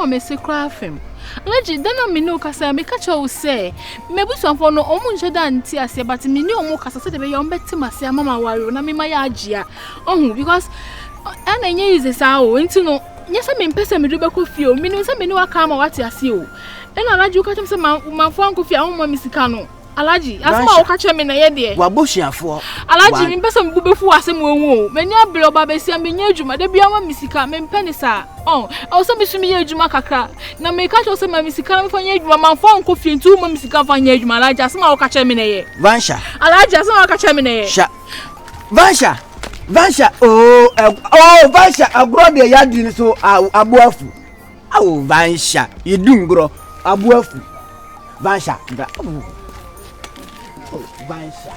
Mama me se cry him. Alaji then I no kasa me catch you say maybe some for no omunje danti ase but me ni omo kasa say the be beti mase mama wari na me ma ya agea. Because and I use this how into no yes I mean person me do be ko fie me no say me ni waka ma wate ase o. And Alaji you catch him say ma fo anko fie awon ma misika no. Alaji asma o catch me na ye de. Wa bosuafo. Alaji me person bu befu asem wonwo. Me ni ablo ba be sia me nya adwuma de bia ma misika me mpene sa. Also me sumi ye adwuma kakra. Na me catch say ma misika na me fa nya adwuma ma fo anko fie ntu ma misika fa nya adwuma. Alaji asma o catch me na ye. Vansha. Alaji asma o catch me na ye. Sha. Vansha. Vansha agro de yadi ni so abuafu. Vansha, you do gro abuafu. Vansha. Vansha.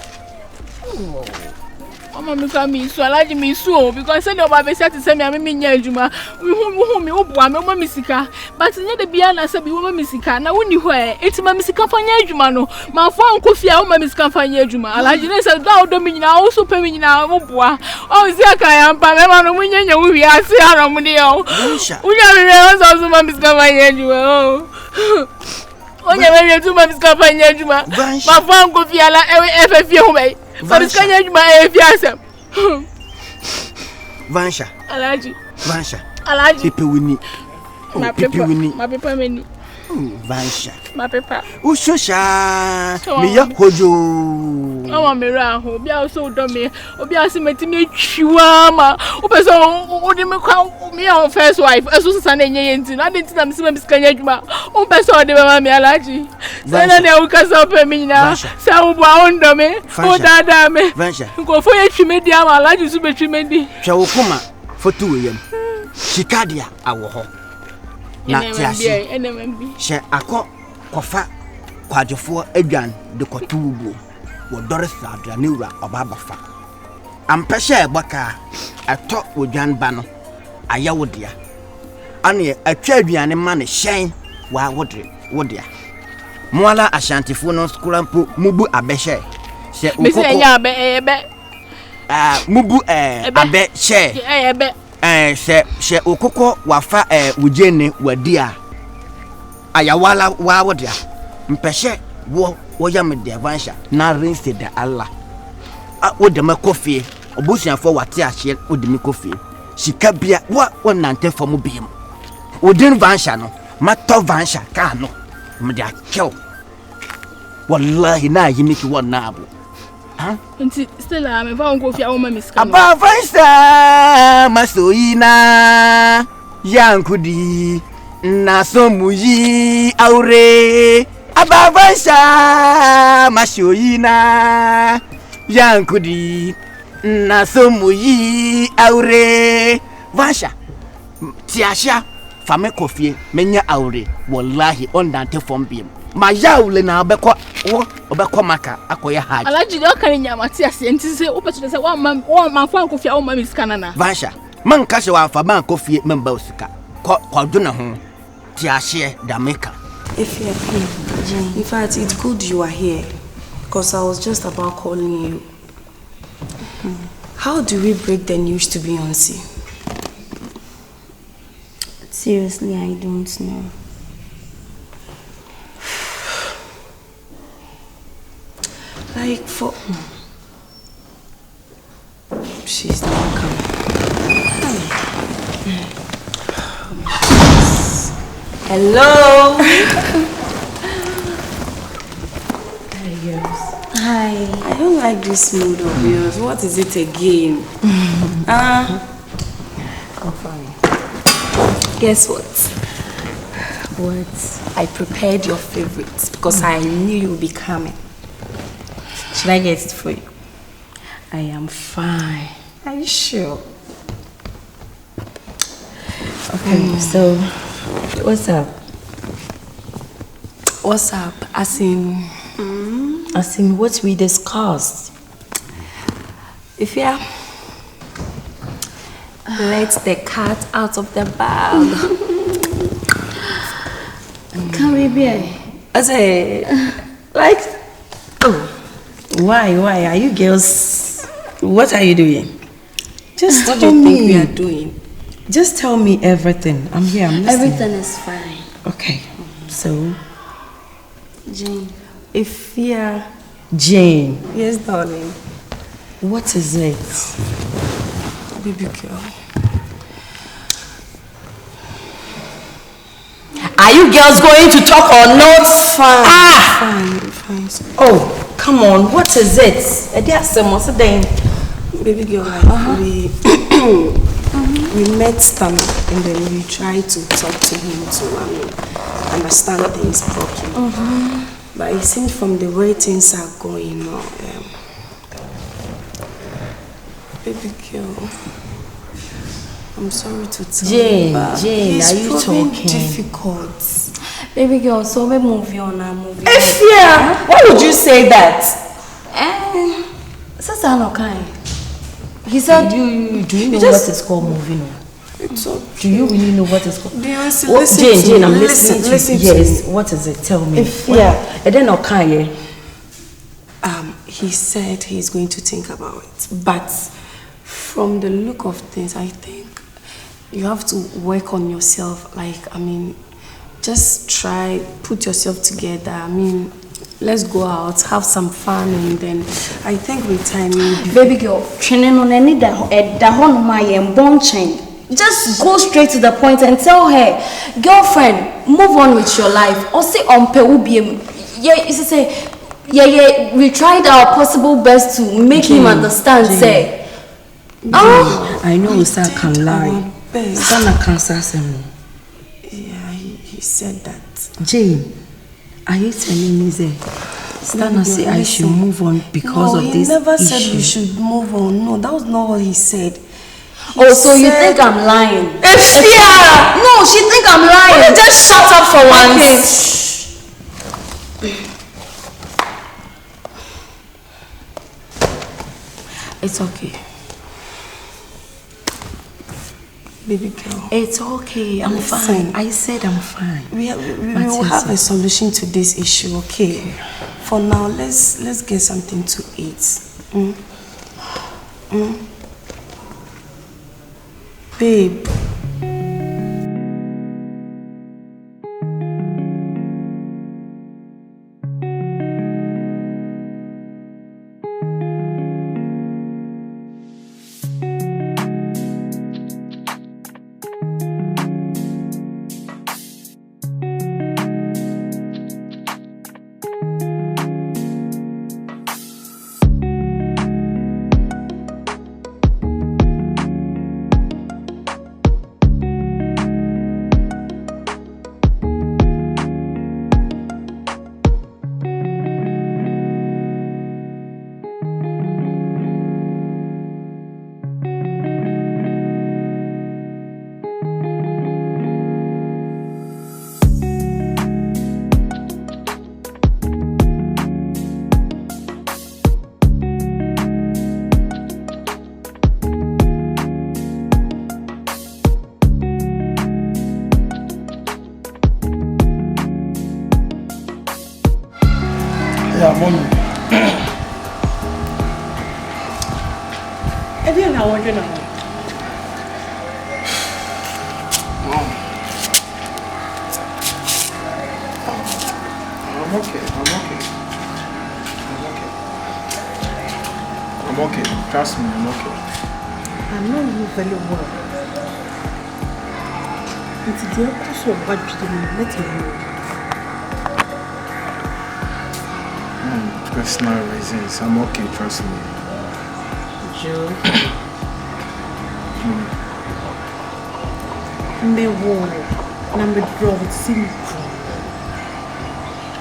Mama me fa me so Alaji me so because say no ba be say to say me nya adwuma. We hu me obua me ma misika. But nya de bia na say bi wo ma misika na woni ho eti ma misika fa nya adwuma no. Ma fo anko fia wo ma misika fa nya adwuma. Alaji ne say da odo me nyina wo so pe me nyina obua. O si aka ya mpa me ma no munya wo wi ase ara mu de o. Unya me so ma misika fa nya adwuma. Onya me tu ma misika fa nya adwuma. Ma fo anko fia la e fie ho be. Vansha. Vansha. Alaji. Vansha. Alaji. Pepe wini. Pepe wini. Ma pepe meni. Vansha. Ma pepe. Ushosha. Me ya hojo. Mama me ra ho. Obi a so do me. Obi a se metimi twiwa ma. Opeso odi me kwa me on first wife. Eso sesa na enye yenti. Na denti na me se me skanya adwuma. Opeso odi mama me Alaji. Sana na ukasa ope me nyina. Sa wo bo ondo me. O dada me. Vansha. Ko fo ye twime di ama Alaji su be twime di. Hwa wo kuma foto we yam. Shikadia awo ho. Na tiase. She akọ kofa kwadwofo adwan de kotuubo. Wo dore sadra ne wura obabafa. Ampehye ebaka ato odwan ba no ayawodia. Ane atwa aduane ma ne hyen wa wodia. Mwala ashantifo no skulampo mubu abehye. Se ukoko. Mesi enya abe mubu abe she. Ebe. She ukoko wafa wujene wadia. Ayawala wa wodia. Mpehye wo yam de Vansha na rinse de Allah. Wo de makofie. Obusuafo wate ahye wo de makofie. Sika bia wo nante fam biem. Wo den Vansha no mato Vansha ka no. Me de akel. Wallahi na yimiki wona abo. Nti still am fa onko fia wo ma miska. Aba Vansha masoyina yankudi na somuyi aure. Aba Vansha masoyina yankudi na somuyi aure. Vansha tiasha fame kofie menya aure wallahi ondante fombiem. Ma yaule na obekọ maka akoye haji. Alaji do kan nyama ti ase enti se opeto se wa ma fa nkofia o ma miska na. Vansha man kashe wa fa ban kofie memba osika ko duna ho ti ahye dameka. If you're here, in fact it's good you are here because I was just about calling you. How do we break the news to Beyonce? Seriously, I don't know. Like for she's not coming. Hello. Hi girls. Hi. I don't like this mood of yours. What is it again? Oh, fine. Guess what? What? I prepared your favorites because I knew you would be coming. Should I get it for you? I am fine. Are you sure? Okay, so what's up? What's up? As in what we discussed. If you let the cat out of the bag. Can we be? I say, like, oh. Why? Are you girls? What are you doing? Just what tell do you me. think we are doing? Just tell me everything. I'm here. I'm listening. Everything is fine. Okay. So, Jane. Ifia. Jane. Yes, darling. What is it? Baby girl. Are you girls going to talk or not? Fine. Oh, come on. What is it? Baby girl, we met Stan and then we tried to talk to him to understand things properly. But it seems from the way things are going on, baby girl, I'm sorry to tell you, but Jane, are you talking? Difficult. Baby girl, so we move on now, moving. Ifia, why would you say that? Sister no kind. He said, do you know what is called moving on? It's okay. Do you really know what is called? Jane, I'm listening to you. Yes, what is it? Tell me. And then okay. He said he's going to think about it, but from the look of things, I think you have to work on yourself. Just try, put yourself together. Let's go out, have some fun, and then I think with time you'll be... Baby girl, just go straight to the point and tell her, girlfriend, move on with your life. Or say on we tried our possible best to make him understand. Say, I know Usa can lie. Sana can say. Yeah, he said that. Jane, are you telling me that Stana say I should move on because of this issue? He never said you should move on. No, that was not what he said. So you think I'm lying? Ifia! No, she think I'm lying. Will you just shut up for once? It's okay. Baby girl. It's okay. I'm fine. I said I'm fine. We will have a solution to this issue, okay? For now, let's get something to eat. Babe. I'm okay. Trust me, I'm okay. I know you very well. It's the opposite of what you didn't let you know. Personal reasons. I'm okay, trust me. Joe. Me worry. Number draw with silly.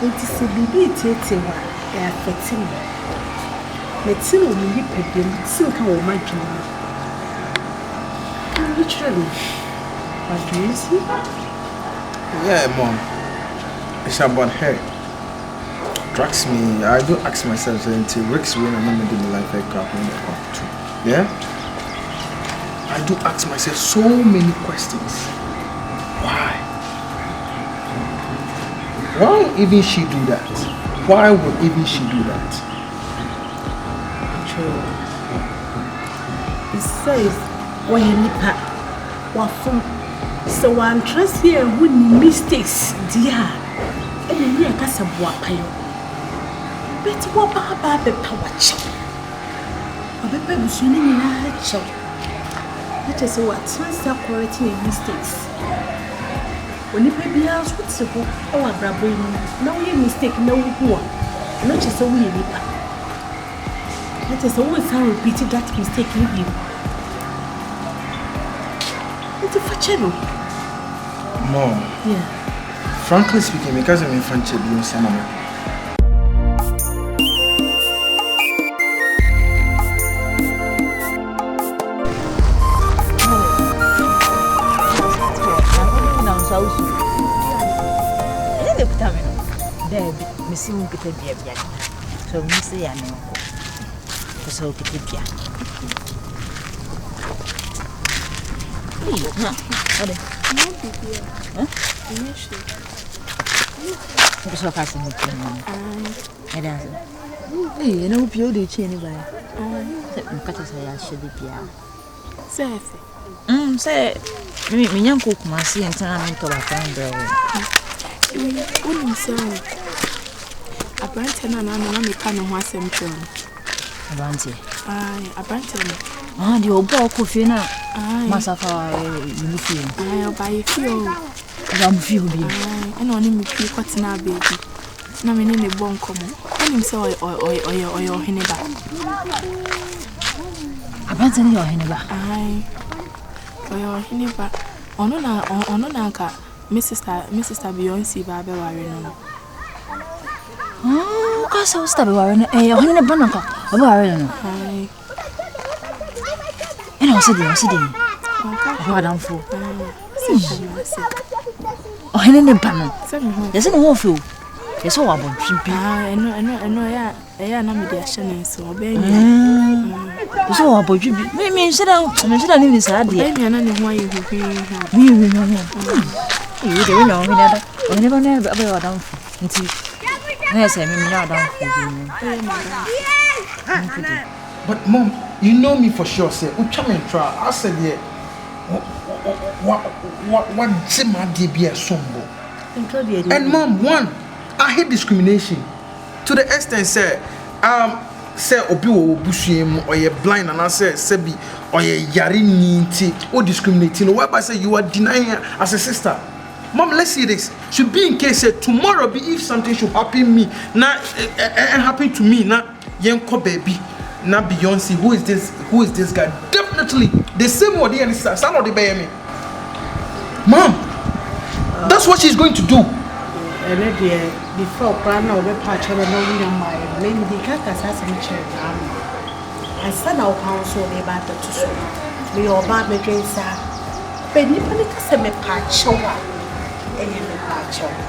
It is a baby tatewa. They are affecting me. Let's see what we pay them. Still can't imagine. Literally. What do you see? Yeah, Mom. It's about her. Trust me, I do ask myself until Rick's win and I'm doing my life like too. Yeah? I do ask myself so many questions. Why? Why even she do that? Why would even she do that? It says when you nip her, what from So one trust here with mistakes, dear. And then you can say what payo. But what about the power check? Or the baby swimming in a check. That is what transfer correcting mistakes. When you baby else would say, oh, I grab him. No, you mistake, no one. Not just a wee nipper. That is always how repeated that mistake in you. It's a channel. Mom. Yeah. Frankly speaking, because I'm in French, you some of Missing Peter Bia, so Missy and so Petipia. So fascinating. Hey, you know, beauty chain by Catas, I should be. Say, me young cook must see and turn into a fine girl. A brand and I'm a kind of once and turn. A brand. A brand. Ah, the old boy could feel now. Massa for you feel. I'll buy a few. I'm feeling. And only me what's now, baby. Now, in a bone common. And himself or your Henneba. A brand in your Henneba. Aye, or your Henneba. On Anka, Mrs. Beyonce Barbara. Oh, because I was stubborn, a honey banana, a barren. And I was sitting. What I'm for. Oh, Henry Bannon. There's an awful. It's all about Chimpy. I know, yeah, I'm with the Shannon, so baby. It's all about you. Maybe sit down, and sit down in this idea. Baby, and I know why you don't know, I never ever down. Yes, I mean, not down. But Mom, you know me for sure, say, Uchaman try. I said, yeah. What Zima DB Sombo? And Mom, one, I hate discrimination to the extent, say Obi Bushim or you're blind, and I say, Sebi or you're Yarini or discriminating, whereby say you are denying her as a sister. Mom, let's see this. Should be in case tomorrow be if something should happen me, not happen to me, not Yanko baby, not Beyonce. Who is this guy? Definitely the same word here. Son of the baby. Mom, that's what she's going to do. Before Grandma will patch her and my name, the cat assassin chair. I said our counsel about the two. We all bad me drink, sir. But you can make a patch over. And you patch over.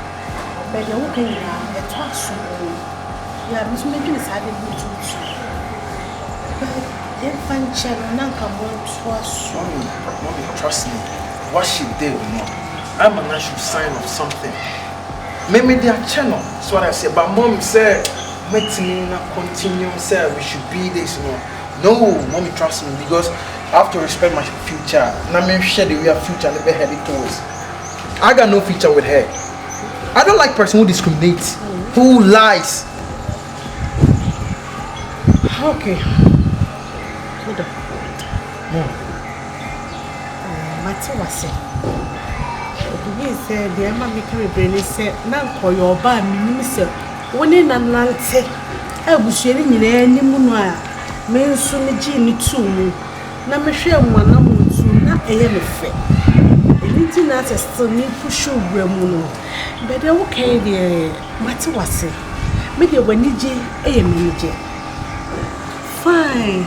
But you're looking at the toss. You are making a side of the two. But then find Sharon and come on to us. Mommy, trust me. What she did, Mom, I'm a natural sign of something. Maybe they are channel. That's what I said. But Mom said, make me continue. Say we should be this, No, Mommy, trust me, because I have to respect my future. Now, me share the way of future and never headed towards. I got no future with her. I don't like person who discriminates, who lies. Okay. Hold on. Mom. What say? He said, the Emma Mickery Brain said, Nanko, your bar, Minister, one in and Nancy. I was sharing in any moonwire. Men soon a genie too. Now, share one number soon, not a yellow fair. Anything that is still need to show Remuno. But okay, dear, what was it? Maybe when you a manager. Fine.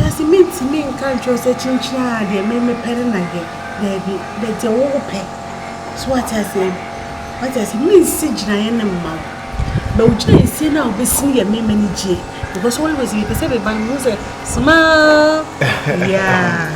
As it means me in country, such a child, they made me parent again. Baby, that's a whooping. So what I say? What does it mean, Sidge? I am mouth. But which I say now, be seeing a manager. Because always you perceive it by music. Smile. Yeah.